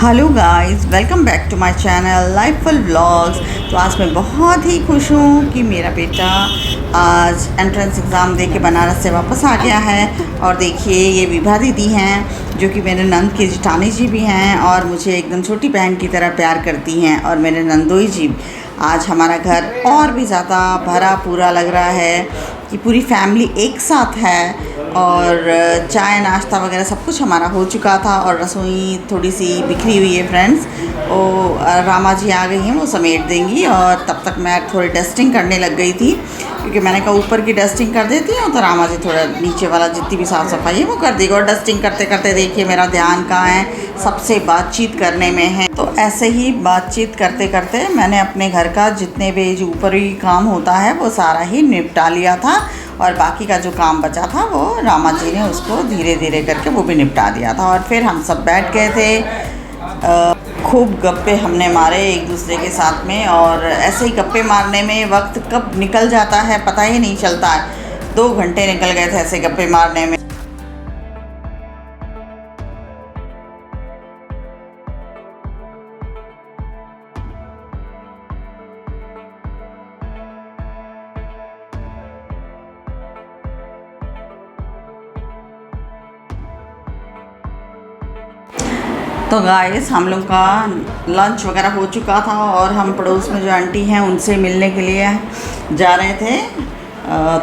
Hello guys, welcome back to my channel Lifeful Vlogs. तो आज मैं बहुत ही खुश हूँ कि मेरा बेटा आज एंट्रेंस एग्ज़ाम दे के बनारस से वापस आ गया है। और देखिए, ये विभा दीदी हैं जो कि मेरे नंद की जिठानी जी भी हैं और मुझे एकदम छोटी बहन की तरह प्यार करती हैं। और मेरे नंदोई जी, आज हमारा घर और भी ज़्यादा भरा पूरा लग रहा है कि पूरी फैमिली एक साथ है। और चाय नाश्ता वगैरह सब कुछ हमारा हो चुका था और रसोई थोड़ी सी बिखरी हुई है फ्रेंड्स। रामा जी आ गई हैं, वो समेट देंगी। और तब तक मैं थोड़ी डस्टिंग करने लग गई थी क्योंकि मैंने कहा ऊपर की डस्टिंग कर देती हूँ तो रामा जी थोड़ा नीचे वाला जितनी भी साफ़ सफाई है वो कर देगी। और डस्टिंग करते करते देखिए मेरा ध्यान कहाँ है, सबसे बातचीत करने में है। तो ऐसे ही बातचीत करते करते मैंने अपने घर का जितने भी जो ऊपरी काम होता है वो सारा ही निपटा लिया था। और बाकी का जो काम बचा था वो रामा जी ने उसको धीरे धीरे करके वो भी निपटा दिया था। और फिर हम सब बैठ गए थे, खूब गप्पे हमने मारे एक दूसरे के साथ में। और ऐसे ही गप्पे मारने में वक्त कब निकल जाता है पता ही नहीं चलता है। 2 घंटे निकल गए थे ऐसे गप्पे मारने में। तो गाइस, हम लोग का लंच वगैरह हो चुका था और हम पड़ोस में जो आंटी हैं उनसे मिलने के लिए जा रहे थे।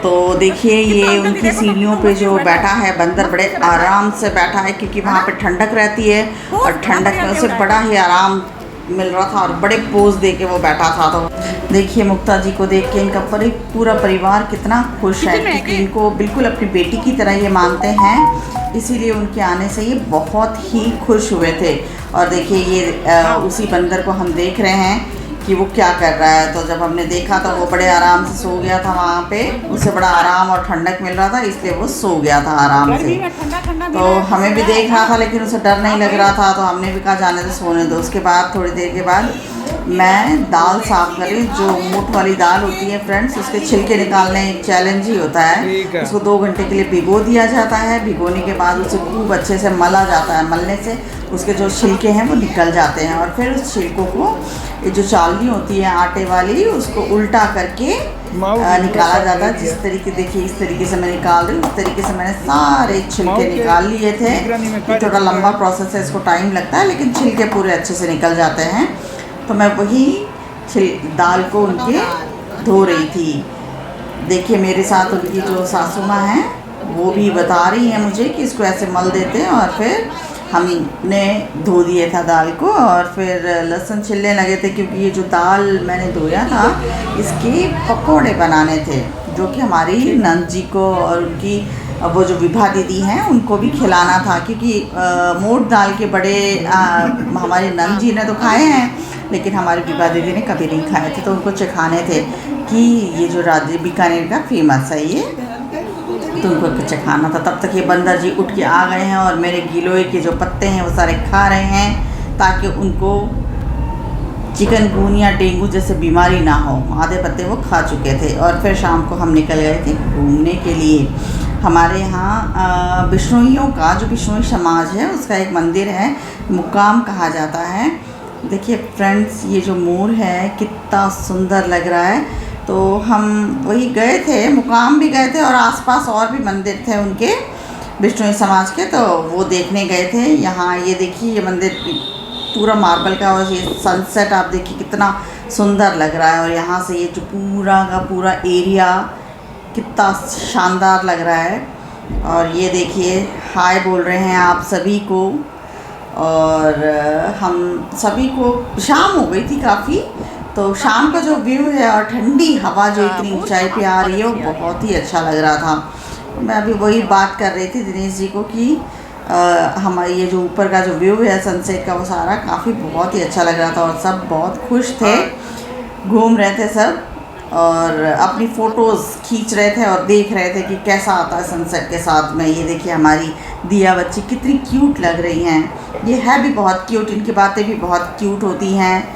तो देखिए, ये उनकी सीढ़ियों पे जो बैठा है बंदर बड़े आराम से बैठा है क्योंकि वहाँ पे ठंडक रहती है और ठंडक में उसे बड़ा ही आराम मिल रहा था और बड़े पोज दे के वो बैठा था। तो देखिए, मुक्ता जी को देख के इनका पूरा परिवार कितना खुश है क्योंकि इनको बिल्कुल अपनी बेटी की तरह ये मानते हैं, इसीलिए उनके आने से ये बहुत ही खुश हुए थे। और देखिए, ये उसी बंदर को हम देख रहे हैं कि वो क्या कर रहा है। तो जब हमने देखा तो वो बड़े आराम से सो गया था वहाँ पे, उसे बड़ा आराम और ठंडक मिल रहा था इसलिए वो सो गया था आराम से। तो हमें भी देख रहा था लेकिन उसे डर नहीं लग रहा था तो हमने भी कहा जाने दो, सोने दो। उसके बाद थोड़ी देर के बाद मैं दाल साफ़ करी, जो मूठ वाली दाल होती है फ्रेंड्स, उसके छिलके निकालने एक चैलेंज ही होता है। उसको 2 घंटे के लिए भिगो दिया जाता है। भिगोने के बाद उसे खूब अच्छे से मला जाता है। मलने से उसके जो छिलके हैं वो निकल जाते हैं। और फिर उस छिलकों को, ये जो चालनी होती है आटे वाली, उसको उल्टा करके निकाला जाता है। जिस तरीके, देखिए इस तरीके से मैं निकाल रही हूँ, उस तरीके से मैंने सारे छिलके निकाल लिए थे। ये थोड़ा लंबा प्रोसेस है, इसको टाइम लगता है लेकिन छिलके पूरे अच्छे से निकल जाते हैं। तो मैं वही दाल को उनके धो रही थी। देखिए, मेरे साथ उनकी जो सासू माँ हैं वो भी बता रही हैं मुझे कि इसको ऐसे मल देते हैं। और फिर हमने धो दिया था दाल को और फिर लहसुन छिलने लगे थे क्योंकि ये जो दाल मैंने धोया था इसके पकोड़े बनाने थे जो कि हमारी नंद जी को और उनकी वो जो विभा दीदी हैं उनको भी खिलाना था। क्योंकि मोट दाल के बड़े हमारी नंद जी ने तो खाए हैं लेकिन हमारी विभा दीदी ने कभी नहीं खाए थे, तो उनको चखाने थे कि ये जो राज्य बीकानेर का फेमस है ये, तो उनको चखाना था। तब तक ये बंदर जी उठ के आ गए हैं और मेरे गिलोय के जो पत्ते हैं वो सारे खा रहे हैं ताकि उनको चिकनगुनिया डेंगू जैसे बीमारी ना हो। आधे पत्ते वो खा चुके थे। और फिर शाम को हम निकल गए थे घूमने के लिए। हमारे यहाँ बिश्नोइयों का, जो बिश्नोई समाज है उसका एक मंदिर है, मुकाम कहा जाता है। देखिए फ्रेंड्स, ये जो मोर है कितना सुंदर लग रहा है। तो हम वही गए थे, मुकाम भी गए थे और आसपास और भी मंदिर थे उनके बिश्नोई समाज के, तो वो देखने गए थे। यहाँ ये देखिए, ये मंदिर पूरा मार्बल का और ये सनसेट आप देखिए कितना सुंदर लग रहा है। और यहाँ से ये जो पूरा का पूरा एरिया कितना शानदार लग रहा है। और ये देखिए, हाय बोल रहे हैं आप सभी को। और हम सभी को शाम हो गई थी काफ़ी, तो शाम का जो व्यू है और ठंडी हवा जो इतनी ऊंचाई पे आ रही है वो बहुत ही अच्छा लग रहा था। मैं अभी वही बात कर रही थी दिनेश जी को कि हमारे ये जो ऊपर का जो व्यू है सनसेट का वो सारा काफ़ी बहुत ही अच्छा लग रहा था। और सब बहुत खुश थे, घूम रहे थे सब और अपनी फ़ोटोज़ खींच रहे थे और देख रहे थे कि कैसा आता है सनसेट के साथ में। ये देखिए, हमारी दिया बच्ची कितनी क्यूट लग रही हैं। ये है भी बहुत क्यूट, इनकी बातें भी बहुत क्यूट होती हैं।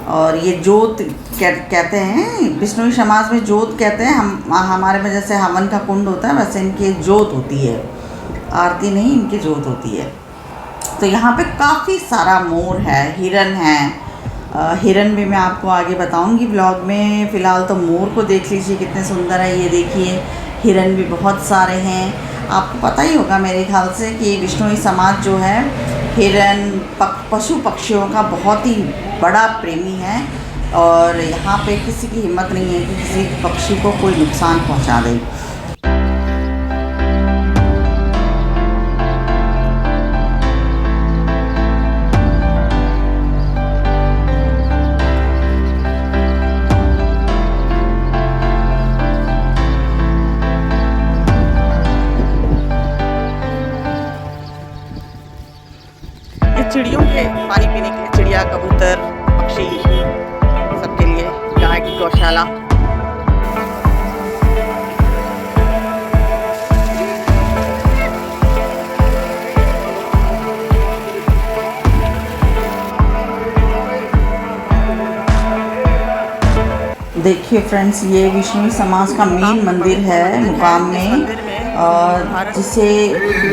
और ये जोत कहते हैं, बिश्नोई समाज में जोत कहते हैं। हमारे में जैसे हवन का कुंड होता है वैसे इनकी जोत होती है, आरती नहीं, इनकी जोत होती है। तो यहाँ पे काफ़ी सारा मोर है, हिरन है। हिरन भी मैं आपको आगे बताऊंगी ब्लॉग में। फ़िलहाल तो मोर को देख लीजिए कितने सुंदर है। ये देखिए हिरन भी बहुत सारे हैं। आपको पता ही होगा मेरे ख्याल से कि बिश्नोई समाज जो है हिरन पशु पक्षियों का बहुत ही बड़ा प्रेमी है और यहाँ पे किसी की हिम्मत नहीं है कि किसी पक्षी को कोई नुकसान पहुँचा दे। चिड़ियों के पानी पीने के लिए चिड़िया, कबूतर, पक्षी सबके लिए गाय की गौशाला। देखिए फ्रेंड्स, ये विष्णु समाज का मेन मंदिर है मुकाम में, जिसे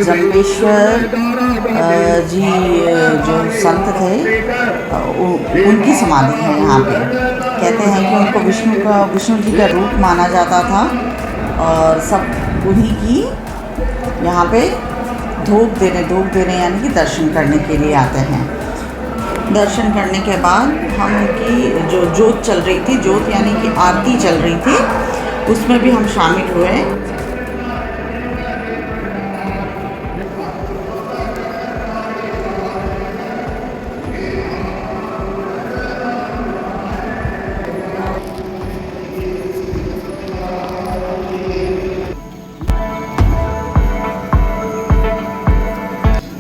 जम्बेश्वर जी जो संत थे उनकी समाधि है यहाँ पे। कहते हैं कि उनको विष्णु जी का रूप माना जाता था और सब उन्हीं की यहाँ पे धूप देने यानी कि दर्शन करने के लिए आते हैं। दर्शन करने के बाद हम उनकी जो जोत चल रही थी, जोत यानी कि आरती चल रही थी, उसमें भी हम शामिल हुए।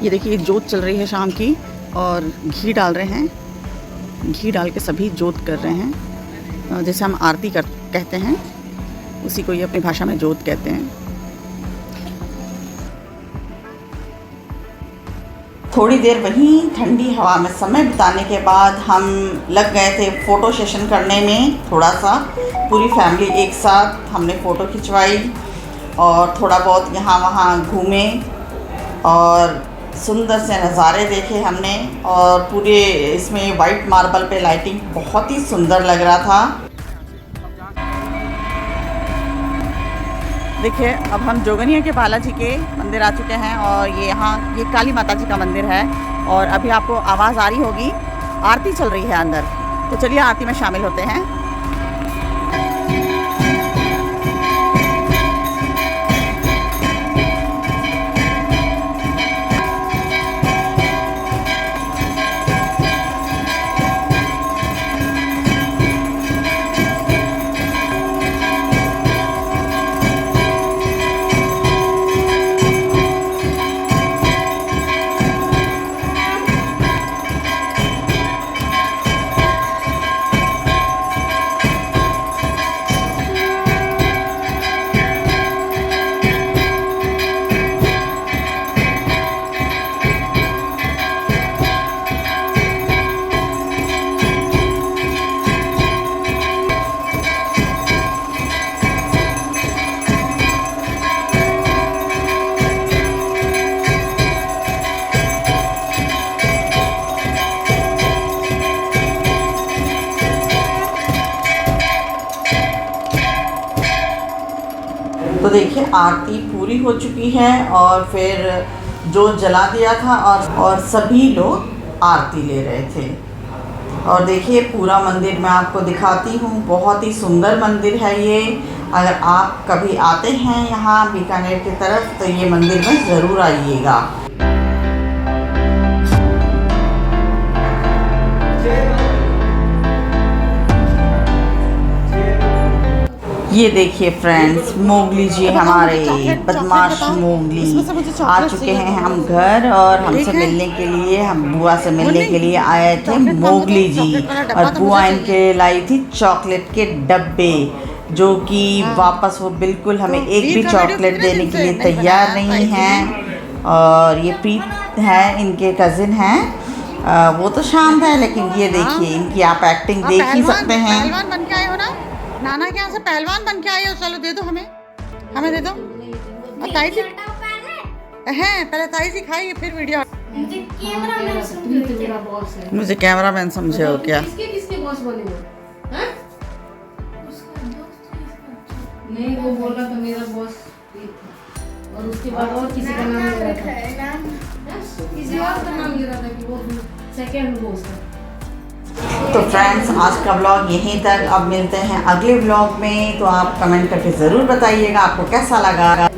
ये देखिए जोत चल रही है शाम की और घी डाल रहे हैं। घी डाल के सभी जोत कर रहे हैं। जैसे हम आरती कहते हैं, उसी को ये अपनी भाषा में जोत कहते हैं। थोड़ी देर वहीं ठंडी हवा में समय बिताने के बाद हम लग गए थे फ़ोटो सेशन करने में। थोड़ा सा पूरी फैमिली एक साथ हमने फ़ोटो खिंचवाई और थोड़ा बहुत यहाँ वहाँ घूमे और सुंदर से नज़ारे देखे हमने। और पूरे इसमें वाइट मार्बल पे लाइटिंग बहुत ही सुंदर लग रहा था। देखिए अब हम जोगनिया के बालाजी के मंदिर आ चुके हैं और ये काली माता जी का मंदिर है और अभी आपको आवाज़ आ रही होगी, आरती चल रही है अंदर। तो चलिए आरती में शामिल होते हैं। तो देखिए आरती पूरी हो चुकी है और फिर जोत जला दिया था और सभी लोग आरती ले रहे थे। और देखिए पूरा मंदिर मैं आपको दिखाती हूँ, बहुत ही सुंदर मंदिर है ये। अगर आप कभी आते हैं यहाँ बीकानेर की तरफ तो ये मंदिर में ज़रूर आइएगा। ये देखिए फ्रेंड्स, मोगली जी हमारे बदमाश मोगली आ चुके हैं हम घर और हमसे मिलने के लिए, हम बुआ से मिलने के लिए आए थे मोगली जी। और बुआ इनके लाई थी चॉकलेट के डब्बे, जो कि वापस वो बिल्कुल हमें एक भी चॉकलेट देने के लिए तैयार नहीं हैं। और ये प्रीत है, इनके कज़िन हैं। वो तो शांत है, लेकिन ये देखिए इनकी आप एक्टिंग देख ही सकते हैं। पहलवान बन के आए हो ना, नाना के यहाँ से पहलवान बन के आए हो। चलो दे दो, हमें दे दो। और ताई जी हैं, पहले ताई जी खाइए फिर वीडियो। मुझे कैमरा मैन तू ही तो मेरा बॉस है। मुझे कैमरामैन समझे हो क्या? किसके किसके बॉस बने हो? हाँ? उसका दोस्त है, इसका अच्छा। नहीं, वो बोल रहा था मेरा बॉस ये था। और उसके बाद और किसी का नाम ले रहा था। नाम हाँ? किसी और का नाम ले रहा था कि वो सेकंड बॉस है। तो फ्रेंड्स, आज का व्लॉग यहीं तक। अब मिलते हैं अगले व्लॉग में। तो आप कमेंट करके ज़रूर बताइएगा आपको कैसा लगा।